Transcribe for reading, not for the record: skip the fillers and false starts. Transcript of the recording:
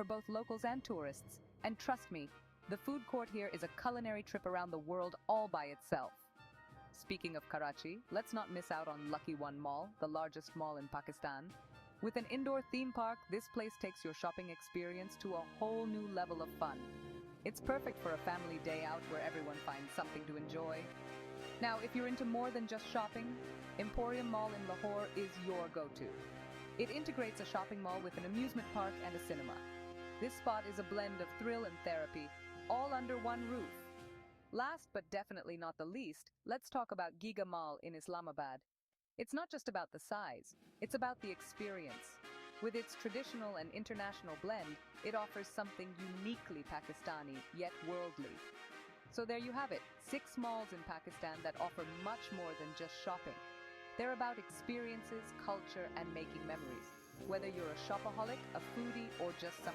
for both locals and tourists. And trust me, the food court here is a culinary trip around the world all by itself. Speaking of Karachi, let's not miss out on Lucky One Mall, the largest mall in Pakistan. With an indoor theme park, this place takes your shopping experience to a whole new level of fun. It's perfect for a family day out where everyone finds something to enjoy. Now, if you're into more than just shopping, Emporium Mall in Lahore is your go-to. It integrates a shopping mall with an amusement park and a cinema. This spot is a blend of thrill and therapy, all under one roof. Last but definitely not the least, let's talk about Giga Mall in Islamabad. It's not just about the size, it's about the experience. With its traditional and international blend, it offers something uniquely Pakistani, yet worldly. So there you have it, 6 malls in Pakistan that offer much more than just shopping. They're about experiences, culture, and making memories. Whether you're a shopaholic, a foodie, or just someone